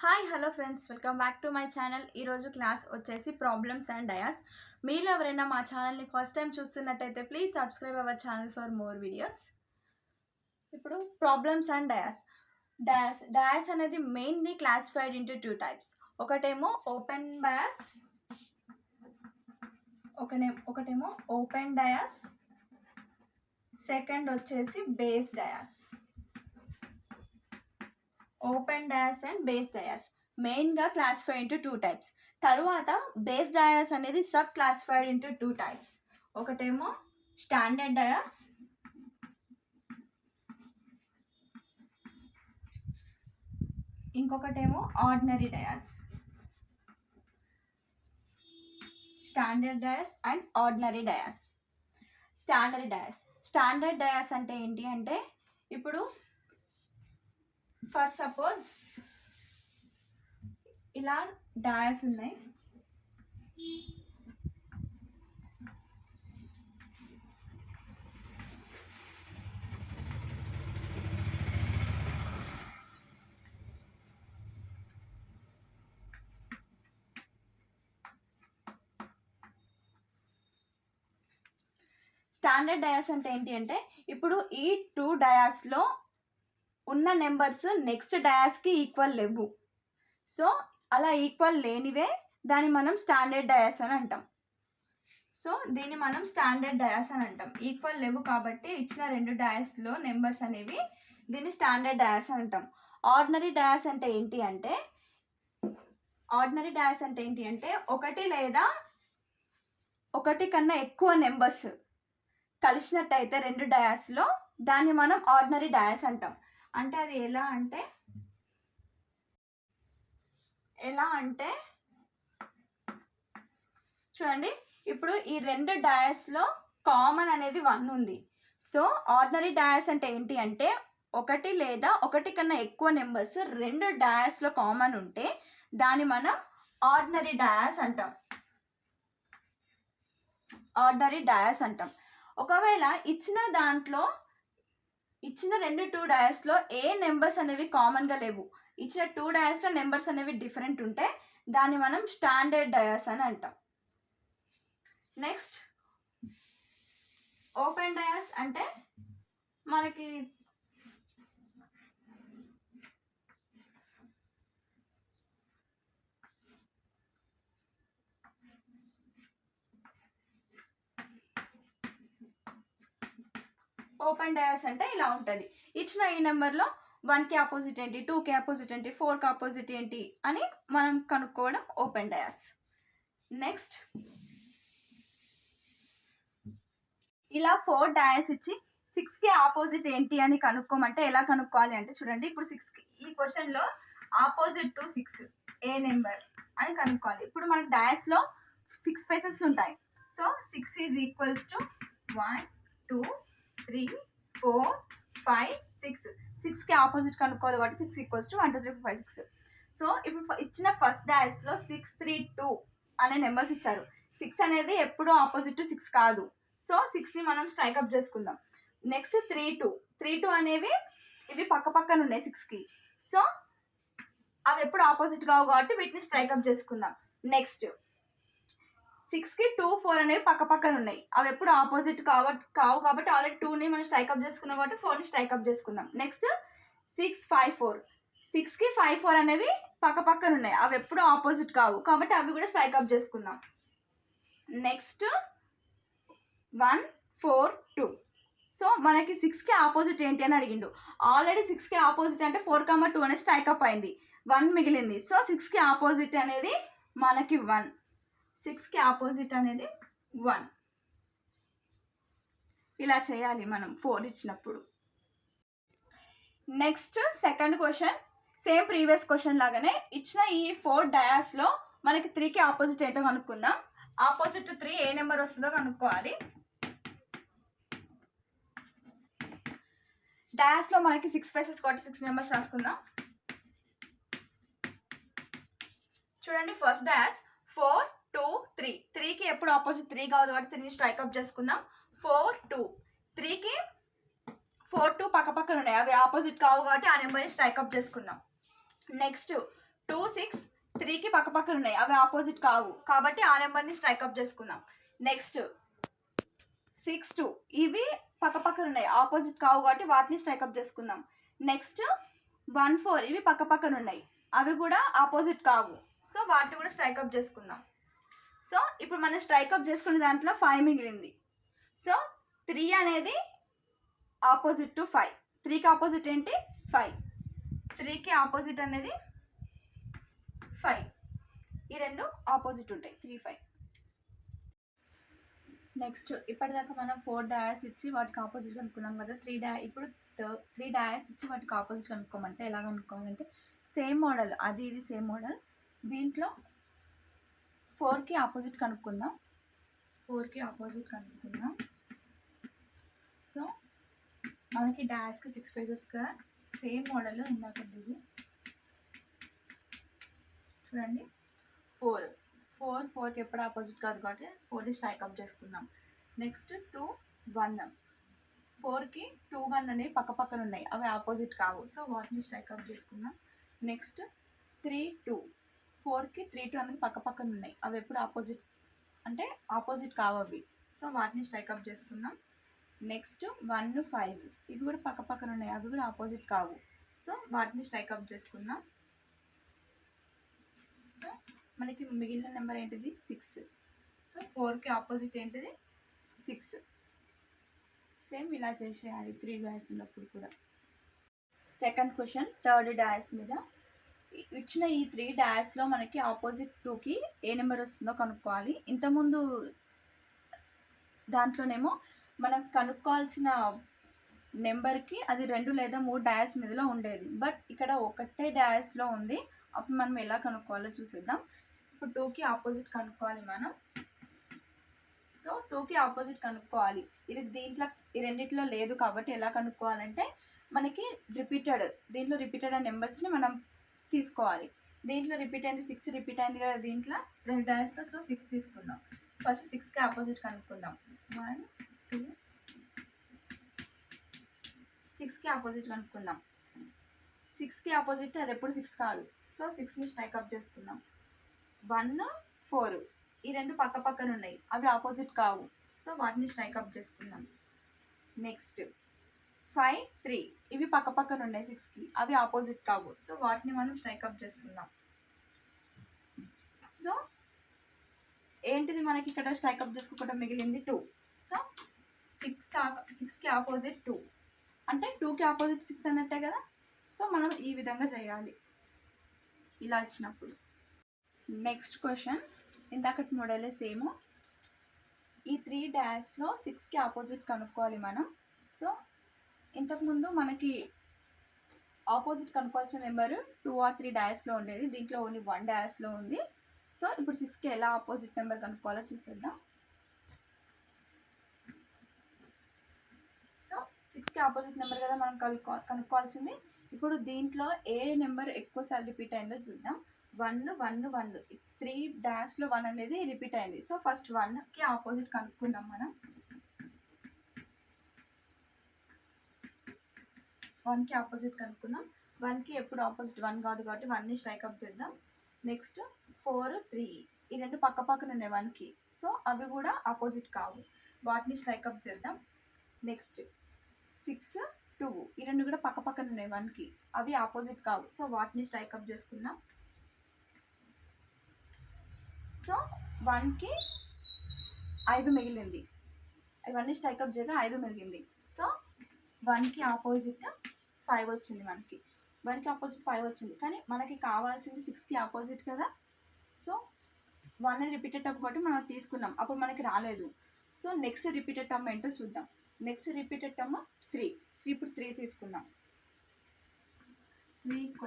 Hi hello friends, welcome back to my channel. ఈరోజు class వచ్చేసి problems and dais. మీలో ఎవరైనా మా ఛానల్ని ఫస్ట్ టైం చూస్తున్నట్టయితే please subscribe our channel for more videos. ఇప్పుడు ప్రాబ్లమ్స్ అండ్ డయాస్ అనేది mainly classified into two types. ఒకటేమో ఓపెన్ డయాస్, ఒకటేమో ఓపెన్ డయాస్, సెకండ్ వచ్చేసి base dais. Open dais and base dais మెయిన్గా క్లాసిఫై ఇంటూ టూ టైప్స్. తరువాత base dais అనేది sub classified into two types. ఒకటేమో standard dais, ఇంకొకటేమో ordinary dice. Standard dice and ordinary dice. Standard dice అంటే ఏంటి అంటే, ఇప్పుడు for suppose ఇలా dice ఉన్నాయి. స్టాండర్డ్ డయాస్ అంటే ఏంటి అంటే, ఇప్పుడు ఈ టూ డయాస్లో ఉన్న నెంబర్స్ నెక్స్ట్ డయాస్కి ఈక్వల్ లేవు. సో అలా ఈక్వల్ లేనివే దాన్ని మనం స్టాండర్డ్ డయాస్ అని అంటాం. ఈక్వల్ లేవు కాబట్టి ఇచ్చిన రెండు డయాస్లో నెంబర్స్ అనేవి దీన్ని స్టాండర్డ్ డయాస్ అని అంటాం. ఆర్డినరీ డయాస్ అంటే ఏంటి అంటే ఒకటి లేదా ఒకటి కన్నా ఎక్కువ నెంబర్స్ కలిసినట్టయితే రెండు డయాస్లో దాన్ని మనం ఆర్డినరీ డయాస్ అంటాం. అంటే అది ఎలా అంటే చూడండి, ఇప్పుడు ఈ రెండు డయాస్లో కామన్ అనేది 1 ఉంది. సో ఆర్డినరీ డయాస్ అంటే ఏంటి అంటే, ఒకటి లేదా ఒకటి కన్నా ఎక్కువ నెంబర్స్ రెండు డయాస్లో కామన్ ఉంటే దాన్ని మనం ఆర్డినరీ డయాస్ అంటాం. ఒకవేళ ఇచ్చిన రెండు టూ డయాస్లో ఏ నెంబర్స్ అనేవి కామన్గా లేవు, ఇచ్చిన టూ డయాస్లో నెంబర్స్ అనేవి డిఫరెంట్ ఉంటే దాన్ని మనం స్టాండర్డ్ డయాస్ అని అంటాం. నెక్స్ట్ ఓపెన్ డయాస్ అంటే మనకి ఓపెన్ డయాస్ అంటే ఇలా ఉంటుంది. ఇచ్చిన ఈ నెంబర్లో 1కి ఆపోజిట్ ఏంటి, 2కి ఆపోజిట్ ఏంటి, 4కి ఆపోజిట్ ఏంటి అని మనం కనుక్కోవడం ఓపెన్ డయాస్. నెక్స్ట్ ఇలా 4 డయాస్ ఇచ్చి 6కి ఆపోజిట్ ఏంటి అని కనుక్కోమంటే ఎలా కనుక్కోవాలి అంటే, చూడండి, ఇప్పుడు 6కి ఈ క్వశ్చన్లో ఆపోజిట్ టు 6 ఏ నెంబర్ అని కనుక్కోవాలి. ఇప్పుడు మనకి డయాస్లో 6 ఫేసెస్ ఉంటాయి. So 6 is equals to 1 2 3 4 5 6. 6కి ఆపోజిట్ కనుక్కోవాలి కాబట్టి 6 ఈక్వల్స్ టు 1 2 3 4 5 6. సో ఇప్పుడు ఇచ్చిన ఫస్ట్ డయాస్లో 6 3 2 అనే నెంబర్స్ ఇచ్చారు. 6 అనేది ఎప్పుడూ ఆపోజిట్ టు 6 కాదు. సో 6ని మనం స్ట్రైకప్ చేసుకుందాం. నెక్స్ట్ 3 2 అనేవి ఇవి పక్క పక్కన ఉన్నాయి 6కి. సో అవి ఎప్పుడు ఆపోజిట్ కావు కాబట్టి వీటిని స్ట్రైకప్ చేసుకుందాం. నెక్స్ట్ 6కి 2 4 అనేవి పక్క పక్కన ఉన్నాయి, అవి ఎప్పుడు ఆపోజిట్ కావు కాబట్టి ఆల్రెడీ 2ని మనం స్ట్రైకప్ చేసుకున్నాం కాబట్టి 4ని స్ట్రైకప్ చేసుకుందాం. నెక్స్ట్ 6 5 4, 6కి 5 4 అనేవి పక్క పక్కన ఉన్నాయి, అవి ఎప్పుడు ఆపోజిట్ కావు కాబట్టి అవి కూడా స్ట్రైకప్ చేసుకుందాం. నెక్స్ట్ 1 4 2. సో మనకి 6కి ఆపోజిట్ ఏంటి అని అడిగిండు. ఆల్రెడీ 6కి ఆపోజిట్ అంటే 4 2 అనేది స్ట్రైకప్ అయింది, 1 మిగిలింది. సో 6కి ఆపోజిట్ అనేది మనకి 1. 6కి ఆపోజిట్ అనేది 1. ఇలా చేయాలి మనం 4 ఇచ్చినప్పుడు. Next second question same previous question లాగానే ఇచ్చిన ఈ 4 డయాస్లో మనకి 3కి ఆపోజిట్ ఏంటో కనుక్కుందాం. ఆపోజిట్ టు 3 ఏ నెంబర్ వస్తుందో కనుక్కోవాలి. డయాస్లో మనకి 6 ఫేసెస్ కాబట్టి 6 నెంబర్స్ రాసుకుందాం. చూడండి, ఫస్ట్ డయాస్ 4 2 3. 3కి ఎప్పుడు ఆపోజిట్ 3 కావాలి కాబట్టి 3ని స్ట్రైకప్ చేసుకుందాం. 4 2. 3కి 4 2 పక్క పక్కన ఉన్నాయి, అవి ఆపోజిట్ కావు కాబట్టి ఆ నెంబర్ని స్ట్రైకప్ చేసుకుందాం. నెక్స్ట్ 2 6 3కి పక్క పక్కన ఉన్నాయి, అవి ఆపోజిట్ కావు కాబట్టి ఆ నెంబర్ని స్ట్రైక్అప్ చేసుకుందాం. నెక్స్ట్ 6 2 ఇవి పక్క పక్కన ఉన్నాయి, ఆపోజిట్ కావు కాబట్టి వాటిని స్ట్రైక్అప్ చేసుకుందాం. నెక్స్ట్ 1 4 ఇవి పక్క పక్కన ఉన్నాయి, అవి కూడా ఆపోజిట్ కావు, సో వాటిని కూడా స్ట్రైక్అప్ చేసుకుందాం. సో ఇప్పుడు మనం స్ట్రైక్అప్ చేసుకునే దాంట్లో 5 మిగిలింది. సో 3 అనేది ఆపోజిట్ టు 5, 3కి ఆపోజిట్ ఏంటి 5, 3కి ఆపోజిట్ అనేది 5, ఈ రెండు ఆపోజిట్ ఉంటాయి 3 5. నెక్స్ట్ ఇప్పటిదాకా మనం 4 డయాస్ ఇచ్చి వాటికి ఆపోజిట్ కనుక్కున్నాం కదా. ఇప్పుడు 3 డయాస్ ఇచ్చి వాటికి ఆపోజిట్ కనుక్కోమంటే ఎలా కనుక్కోవాలంటే సేమ్ మోడల్, అది ఇది సేమ్ మోడల్. దీంట్లో 4కి ఆపోజిట్ కనుక్కుందాం. 4కి ఆపోజిట్ కనుక్కుందాం. సో మనకి డాష్కి 6 పేజెస్ కదా, సేమ్ మోడల్ ఇందాక ఇది చూడండి. 4కి ఎప్పుడు ఆపోజిట్ కాదు కాబట్టి 4ని స్ట్రైక్అప్ చేసుకుందాం. నెక్స్ట్ 2 1, 4కి 2 1 అనేవి పక్క పక్కన ఉన్నాయి, అవి ఆపోజిట్ కావు, సో వాటిని స్ట్రైక్అప్ చేసుకుందాం. నెక్స్ట్ 3 2, 4కి 3 2 అనేది పక్క పక్కన ఉన్నాయి, అవి ఎప్పుడు ఆపోజిట్ అంటే ఆపోజిట్ కావు అవి, సో వాటిని స్ట్రైక్అప్ చేసుకుందాం. నెక్స్ట్ 1 5 ఇవి కూడా పక్క పక్కన ఉన్నాయి, అవి కూడా ఆపోజిట్ కావు, సో వాటిని స్ట్రైక్అప్ చేసుకుందాం. సో మనకి మిగిలిన నెంబర్ ఏంటిది 6, సో 4కి ఆపోజిట్ ఏంటిది 6. సేమ్ ఇలా చేసేయాలి 3 డయాస్ ఉన్నప్పుడు కూడా. సెకండ్ క్వశ్చన్ థర్డ్ డయాస్ మీద ఇచ్చిన ఈ 3 డయాస్లో మనకి ఆపోజిట్ 2కి ఏ నెంబర్ వస్తుందో కనుక్కోవాలి. ఇంతకుముందు దాంట్లోనేమో మనం కనుక్కోవాల్సిన నెంబర్కి అది 2 లేదా 3 డయాస్ మీదలో ఉండేది, బట్ ఇక్కడ ఒకటే డయాస్లో ఉంది. అప్పుడు మనం ఎలా కనుక్కోవాలో చూసేద్దాం. ఇప్పుడు 2కి ఆపోజిట్ కనుక్కోవాలి మనం. సో 2కి ఆపోజిట్ కనుక్కోవాలి, ఇది ఈ రెండిట్లో లేదు కాబట్టి ఎలా కనుక్కోవాలంటే మనకి దీంట్లో రిపీటెడ్ అనే నెంబర్స్ని మనం తీసుకోవాలి. దీంట్లో రిపీట్ అయింది 6 రిపీట్ అయింది కదా దీంట్లో 2 డయాస్లో, సో 6 తీసుకుందాం. ఫస్ట్ 6కి ఆపోజిట్ కనుక్కుందాం. 1 2 6కి ఆపోజిట్ కనుక్కుందాం. 6కి ఆపోజిట్ అది ఎప్పుడు 6 కాదు, సో 6ని స్ట్రైక్అప్ చేసుకుందాం. 1 4 ఈ రెండు పక్క పక్కన ఉన్నాయి, అవి ఆపోజిట్ కావు, సో వాటిని స్ట్రైక్అప్ చేసుకుందాం. నెక్స్ట్ 5 3 ఇవి పక్క పక్కన ఉన్నాయి 6కి, అవి ఆపోజిట్ కావు, సో వాటిని మనం స్ట్రైక్అప్ చేసుకుందాం. సో ఏంటిది మనకి ఇక్కడ స్ట్రైక్అప్ చేసుకోకుండా మిగిలింది 2, సో 6కి ఆపోజిట్ 2 అంటే 2కి ఆపోజిట్ 6 అన్నట్టే కదా. సో మనం ఈ విధంగా చేయాలి ఇలా ఇచ్చినప్పుడు. నెక్స్ట్ క్వశ్చన్ ఇందాకటి మోడలే సేమ్. ఈ 3 డయాస్లో 6కి ఆపోజిట్ కనుక్కోవాలి మనం. సో ఇంతకుముందు మనకి ఆపోజిట్ కనుక్కోవాల్సిన నెంబర్ 2 or 3 డయాస్లో ఉండేది, దీంట్లో ఓన్లీ 1 డయాస్లో ఉంది. సో ఇప్పుడు 6కి ఎలా ఆపోజిట్ నెంబర్ కనుక్కోవాలో చూసేద్దాం. సో 6కి ఆపోజిట్ నెంబర్ కదా మనం కనుక్కోవాల్సింది. ఇప్పుడు దీంట్లో ఏ నెంబర్ ఎక్కువసార్లు రిపీట్ అయిందో చూద్దాం. 1 1 1 3 డాష్లో 1 అనేది రిపీట్ అయింది, సో ఫస్ట్ 1కి ఆపోజిట్ కనుక్కుందాం మనం. 1కి ఆపోజిట్ కనుక్కుందాం. 1కి ఎప్పుడు ఆపోజిట్ 1 కాదు కాబట్టి 1ని స్ట్రైక్అప్ చేద్దాం. నెక్స్ట్ 4 3 ఈ రెండు పక్క పక్కన ఉన్నాయి 1కి, సో అవి కూడా ఆపోజిట్ కావు, వాటిని స్ట్రైక్అప్ చేద్దాం. నెక్స్ట్ 6 2 ఈ రెండు కూడా పక్క పక్కన ఉన్నాయి 1కి, అవి ఆపోజిట్ కావు, సో వాటిని స్ట్రైక్అప్ చేసుకుందాం. సో 1కి 5 మిగిలింది, ఇవన్నీ స్ట్రైక్అప్ చేయగా 5 మిగిలింది. సో 1కి ఆపోజిట్ 5 వచ్చింది, 1కి ఆపోజిట్ 5 వచ్చింది, కానీ మనకి కావాల్సింది 6కి ఆపోజిట్ కదా. సో 1 రిపీటెడ్ టర్మ్ కాబట్టి మనం తీసుకున్నాం, అప్పుడు మనకి రాలేదు. సో నెక్స్ట్ రిపీటెడ్ టర్మ్ ఏంటో చూద్దాం. నెక్స్ట్ రిపీటెడ్ టర్మ్ 3 ఇప్పుడు 3 తీసుకుందాం. 3 =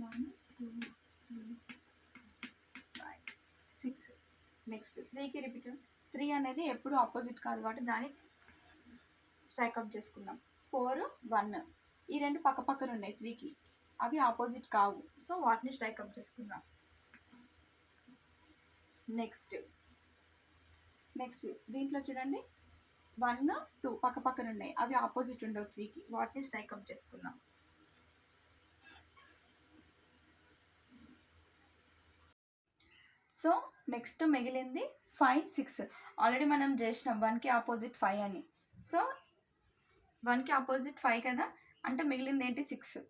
1 2 3 5 6. నెక్స్ట్ 3కి రిపీటెడ్ 3 అనేది ఎప్పుడు ఆపోజిట్ కాదు కాబట్టి దాన్ని స్ట్రైక్అప్ చేసుకుందాం. 4 1 ఈ రెండు పక్క పక్కన ఉన్నాయి 3కి, అవి ఆపోజిట్ కావు, సో వాటిని స్ట్రైక్అప్ చేసుకుందాం. నెక్స్ట్ దీంట్లో చూడండి 1 2 పక్క పక్కన ఉన్నాయి, అవి ఆపోజిట్ ఉండవు 3కి, వాటిని స్ట్రైక్అప్ చేసుకుందాం. సో నెక్స్ట్ మిగిలింది 5 6 ఆల్రెడీ మనం చేసినాం 1కి ఆపోజిట్ 5 అని. సో 1కి ఆపోజిట్ 5 కదా, అంటే మిగిలింది ఏంటి 6.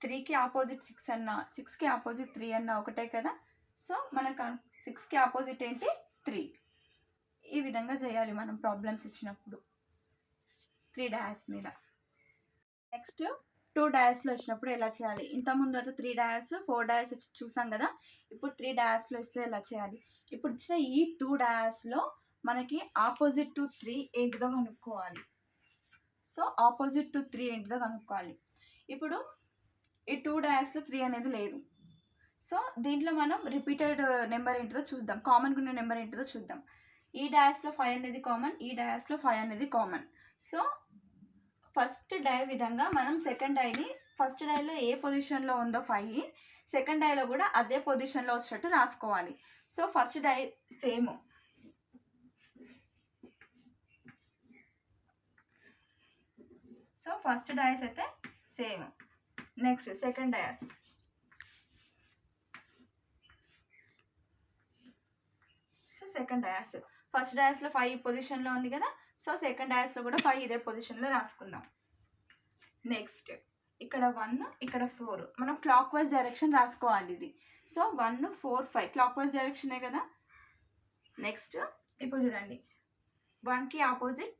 3కి ఆపోజిట్ 6 అన్న 6కి ఆపోజిట్ 3 అన్న ఒకటే కదా. సో మనకు 6కి ఆపోజిట్ ఏంటి 3. ఈ విధంగా చేయాలి మనం ప్రాబ్లమ్స్ ఇచ్చినప్పుడు 3 డయాస్ మీద. నెక్స్ట్ 2 డయాస్లో వచ్చినప్పుడు ఎలా చేయాలి? ఇంతకుముందు అయితే 3 డయాస్ 4 డయాస్ చూసాం కదా, ఇప్పుడు 3 డయాస్లో ఇస్తే ఎలా చేయాలి? ఇప్పుడు ఇచ్చిన ఈ 2 డయాస్లో మనకి ఆపోజిట్ టు 3 ఏంటిదో కనుక్కోవాలి. సో ఆపోజిట్ టు 3 ఏంటిదో కనుక్కోవాలి. ఇప్పుడు ఈ 2 డయాస్లో 3 అనేది లేదు. సో దీంట్లో మనం రిపీటెడ్ నెంబర్ ఏంటిదో చూద్దాం, కామన్గా ఉన్న నెంబర్ ఏంటిదో చూద్దాం. ఈ డయాస్లో 5 అనేది కామన్, ఈ డయాస్లో 5 అనేది కామన్. సో ఫస్ట్ డై విధంగా మనం సెకండ్ డైని, ఫస్ట్ డైలో ఏ పొజిషన్లో ఉందో 5, సెకండ్ డైలో కూడా అదే పొజిషన్లో వచ్చినట్టు రాసుకోవాలి. So first die same, so first dice అయితే same. Next second dice, so second dice first డయాస్లో 5 పొజిషన్లో ఉంది కదా, సో సెకండ్ డయాస్లో కూడా 5 ఇదే పొజిషన్లో రాసుకుందాం. నెక్స్ట్ ఇక్కడ 1 ఇక్కడ 4 మనం క్లాక్ వైజ్ డైరెక్షన్ రాసుకోవాలి ఇది. సో 1 4 5 క్లాక్ వైజ్ డైరెక్షనే కదా. నెక్స్ట్ ఇప్పుడు చూడండి, 1కి ఆపోజిట్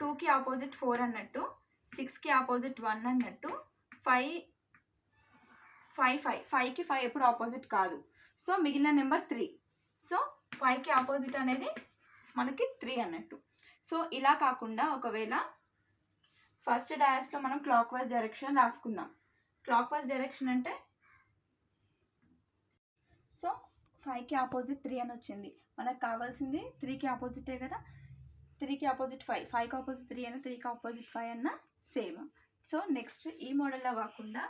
2కి ఆపోజిట్ 4 అన్నట్టు, 6కి ఆపోజిట్ 1 అన్నట్టు, 5 5కి 5 ఎప్పుడు ఆపోజిట్ కాదు. సో మిగిలిన నెంబర్ 3. సో 5కి ఆపోజిట్ అనేది మనకి 3 అన్నట్టు. సో ఇలా కాకుండా ఒకవేళ ఫస్ట్ డయాస్లో మనం క్లాక్ వైజ్ డైరెక్షన్ రాసుకుందాం. క్లాక్ వైజ్ డైరెక్షన్ అంటే సో 5కి ఆపోజిట్ 3 అని వచ్చింది, మనకు కావాల్సింది 3కి ఆపోజిటే కదా. 3కి ఆపోజిట్ 5, 5కి ఆపోజిట్ 3 అయినా 3కి ఆపోజిట్ 5 అన్న సేమ్. సో నెక్స్ట్ ఈ మోడల్లో కాకుండా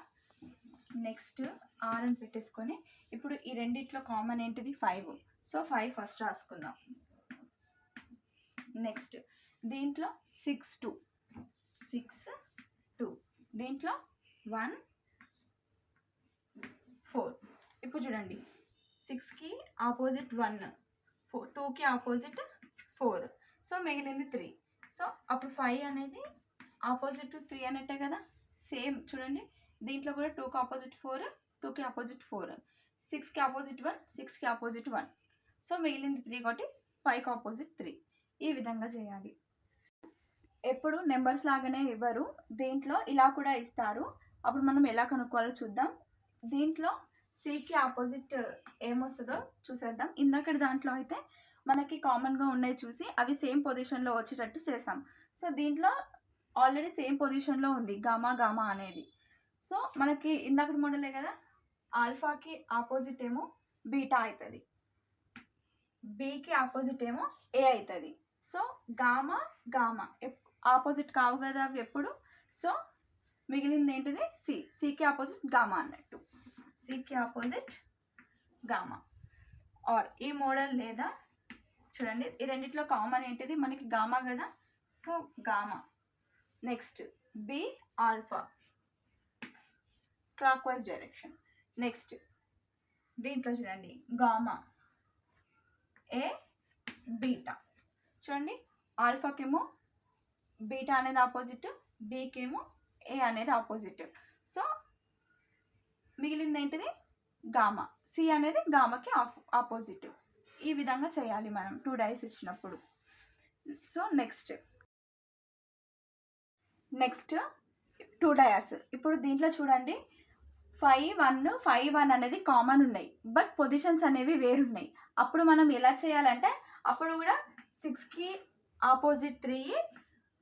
నెక్స్ట్ ఆర్ అని పెట్టేసుకొని ఇప్పుడు ఈ రెండిట్లో కామన్ ఏంటిది 5. So 5 first రాసుకుందాం. నెక్స్ట్ దీంట్లో 6 2, దీంట్లో 1 4. ఇప్పుడు చూడండి, 6కి ఆపోజిట్ 1, 2కి ఆపోజిట్ 4, సో మిగిలింది 3. సో అప్పుడు 5 అనేది ఆపోజిట్ 3 అన్నట్టే కదా. సేమ్ చూడండి, దీంట్లో కూడా 2కి ఆపోజిట్ 4, 2కి ఆపోజిట్ 4, 6కి ఆపోజిట్ 1, 6కి ఆపోజిట్ 1. సో మిగిలింది 3 కాబట్టి 5కి ఆపోజిట్ 3. ఈ విధంగా చేయాలి. ఎప్పుడు నెంబర్స్ లాగానే ఇవ్వరు, దీంట్లో ఇలా కూడా ఇస్తారు. అప్పుడు మనం ఎలా కనుక్కోవాలో చూద్దాం. దీంట్లో సికి ఆపోజిట్ ఏమొస్తుందో చూసేద్దాం. ఇందాక దాంట్లో అయితే మనకి కామన్గా ఉన్నాయి చూసి అవి సేమ్ పొజిషన్లో వచ్చేటట్టు చేసాం. సో దీంట్లో ఆల్రెడీ సేమ్ పొజిషన్లో ఉంది గామా అనేది. సో మనకి ఇందాక మోడలే కదా, ఆల్ఫాకి ఆపోజిట్ ఏమో బీటా అవుతుంది, బీకి ఆపోజిట్ ఏమో ఏ అవుతుంది. సో గామా ఆపోజిట్ కావు కదా అవి ఎప్పుడు. సో మిగిలింది ఏంటిది సికి ఆపోజిట్ గామా అన్నట్టు, సికి ఆపోజిట్ గామా. ఆర్ ఈ మోడల్ లేదా చూడండి, ఈ రెండిట్లో కామన్ ఏంటిది మనకి గామా కదా. So gamma. Next B alpha clockwise direction. Next దీంట్లో చూడండి గామా ఏ బీటా. చూడండి, ఆల్ఫాకేమో బీటా అనేది ఆపోజిట్, బీకేమో ఏ అనేది ఆపోజిట్. సో మిగిలింది ఏంటిది గామా, సి అనేది గామాకి ఆపోజిట్. ఈ విధంగా చేయాలి మనం 2 డైస్ ఇచ్చినప్పుడు. So next 2 dais. ఇప్పుడు దీంట్లో చూడండి 5 1 అనేది కామన్ ఉన్నాయి, బట్ పొజిషన్స్ అనేవి వేరున్నాయి. అప్పుడు మనం ఎలా చేయాలంటే, అప్పుడు కూడా 6కి ఆపోజిట్ 3,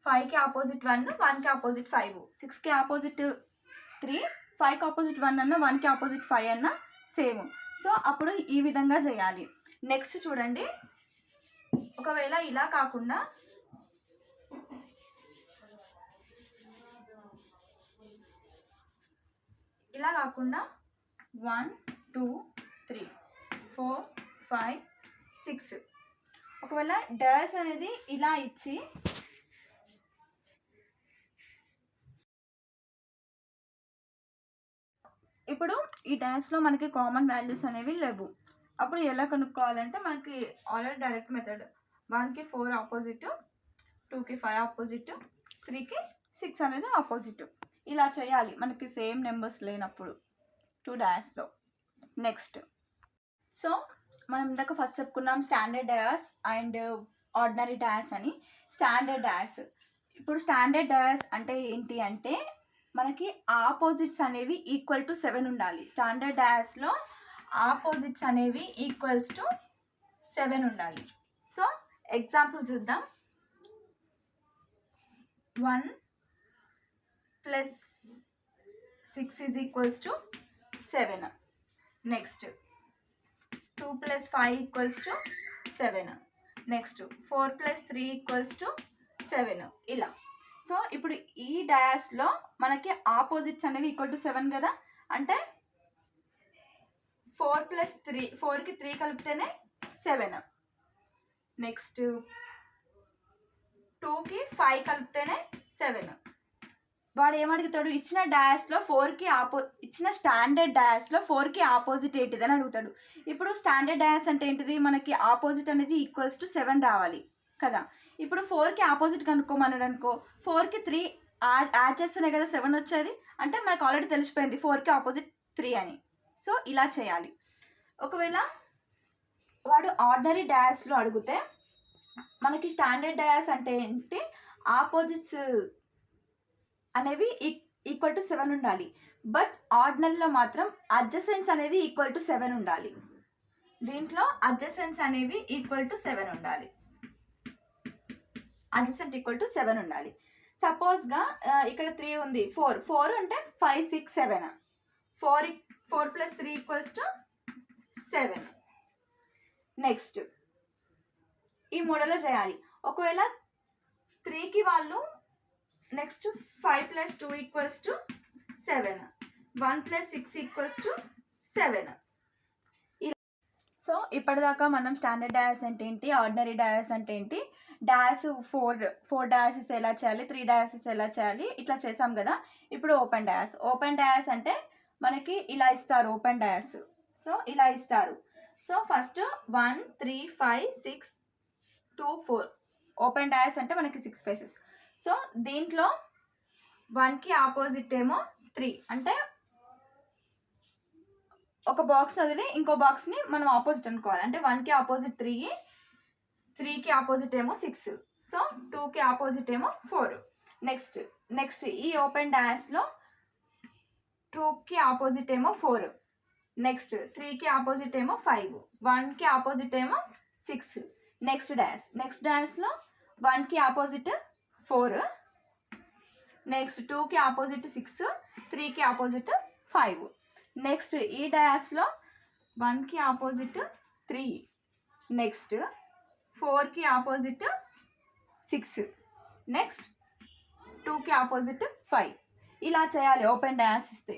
5కి ఆపోజిట్ 1, 1కి ఆపోజిట్ 5, 6కి ఆపోజిట్ 3, 5కి ఆపోజిట్ 1 అన్న 1కి ఆపోజిట్ 5 అన్న సేమ్. సో అప్పుడు ఈ విధంగా చేయాలి. నెక్స్ట్ చూడండి, ఒకవేళ ఇలా కాకుండా ఇలా కాకుండా 1 2 3 4 5 6 ఒకవేళ డాష్ అనేది ఇలా ఇచ్చి ఇప్పుడు ఈ డాష్లో మనకి కామన్ వాల్యూస్ అనేవి లేవు. అప్పుడు ఎలా కనుక్కోవాలంటే మనకి ఆల్రెడీ డైరెక్ట్ మెథడ్ 1కి 4 ఆపోజిట్, 2కి 5 ఆపోజిట్, 3కి 6 అనేది ఆపోజిట్. ఇలా చేయాలి మనకి సేమ్ నెంబర్స్ లేనప్పుడు 2 డయాస్లో. నెక్స్ట్ సో మనం ఇందాక ఫస్ట్ చెప్పుకున్నాం standard dice and ordinary dais అని. స్టాండర్డ్ డయాస్, ఇప్పుడు స్టాండర్డ్ డయాస్ అంటే ఏంటి అంటే మనకి ఆపోజిట్స్ అనేవి ఈక్వల్ టు 7 ఉండాలి. స్టాండర్డ్ డయాస్లో ఆపోజిట్స్ అనేవి ఈక్వల్స్ టు 7 ఉండాలి. సో ఎగ్జాంపుల్ చూద్దాం. 1 + 6 is equals to 7. Next 2 + 5 equals to 7. Next 4 + 3 equals to 7. ఇలా. సో ఇప్పుడు ఈ డయాస్లో మనకి ఆపోజిట్స్ అనేవి ఈక్వల్ టు 7 కదా, అంటే 4 + 3, 4కి 3 కలిపితేనే 7. నెక్స్ట్ 2కి 5 కలిపితేనే 7. వాడు ఏమడుగుతాడు, ఇచ్చిన డయాస్లో 4కి ఇచ్చిన స్టాండర్డ్ డయాస్లో 4కి ఆపోజిట్ ఏంటిదని అడుగుతాడు. ఇప్పుడు స్టాండర్డ్ డయాస్ అంటే ఏంటిది, మనకి ఆపోజిట్ అనేది ఈక్వల్స్ టు 7 రావాలి కదా. ఇప్పుడు 4కి ఆపోజిట్ కనుక్కోమన్నాడు అనుకో, 4కి 3 యాడ్ చేస్తేనే కదా 7 వచ్చేది, అంటే మనకు ఆల్రెడీ తెలిసిపోయింది 4కి ఆపోజిట్ 3 అని. సో ఇలా చేయాలి. ఒకవేళ వాడు ఆర్డినరీ డయాస్లో అడిగితే మనకి స్టాండర్డ్ డయాస్ అంటే ఏంటి, ఆపోజిట్స్ అనేవి ఈక్వల్ టు 7 ఉండాలి. బట్ ఆర్డినరీలో మాత్రం అడ్జసెన్స్ అనేది ఈక్వల్ టు 7 ఉండాలి. దీంట్లో అడ్జసెన్స్ అనేవి ఈక్వల్ టు 7 ఉండాలి. అడ్జసెంట్ ఈక్వల్ టు 7 ఉండాలి. సపోజ్గా ఇక్కడ 3 ఉంది, 4 అంటే 5 6 7. 4 + 3 ఈక్వల్స్ టు 7. నెక్స్ట్ ఈ మోడల్లో చేయాలి. ఒకవేళ 3కి వాళ్ళు next 5 + 2 equals to 7. 1 + 6 equals to 7. So ఇప్పటిదాకా మనం స్టాండర్డ్ డయాస్ అంటే ఏంటి, ఆర్డినరీ డయాస్ అంటే ఏంటి, డయాస్ 4 డయాసెస్ ఎలా చేయాలి, 3 డయాసెస్ ఎలా చేయాలి, ఇట్లా చేసాం కదా. ఇప్పుడు ఓపెన్ డయాస్. ఓపెన్ డయాస్ అంటే మనకి ఇలా ఇస్తారు ఓపెన్ డయాస్. సో ఇలా ఇస్తారు. సో ఫస్ట్ 1 3 5 6 2 4 ఓపెన్ డయాస్ అంటే మనకి 6 ఫేసెస్. సో దీంట్లో 1కి ఆపోజిట్ ఏమో 3, అంటే ఒక బాక్స్ వదిలి ఇంకో బాక్స్ని మనం ఆపోజిట్ అనుకోవాలి. అంటే 1కి ఆపోజిట్ 3, 3కి ఆపోజిట్ ఏమో 6, సో 2కి ఆపోజిట్ ఏమో 4. నెక్స్ట్ ఈ ఓపెన్ డయాస్లో 2కి ఆపోజిట్ ఏమో 4, నెక్స్ట్ 3కి ఆపోజిట్ ఏమో 5, 1కి ఆపోజిట్ ఏమో 6. నెక్స్ట్ డయాస్లో 1కి ఆపోజిట్ 4, నెక్స్ట్ 2కి ఆపోజిట్ 6, 3కి ఆపోజిట్ 5. నెక్స్ట్ ఈ డయాస్లో 1కి ఆపోజిట్ 3, నెక్స్ట్ 4కి ఆపోజిట్ 6, నెక్స్ట్ 2కి ఆపోజిట్ 5. ఇలా చేయాలి ఓపెన్ డయాస్ ఇస్తే.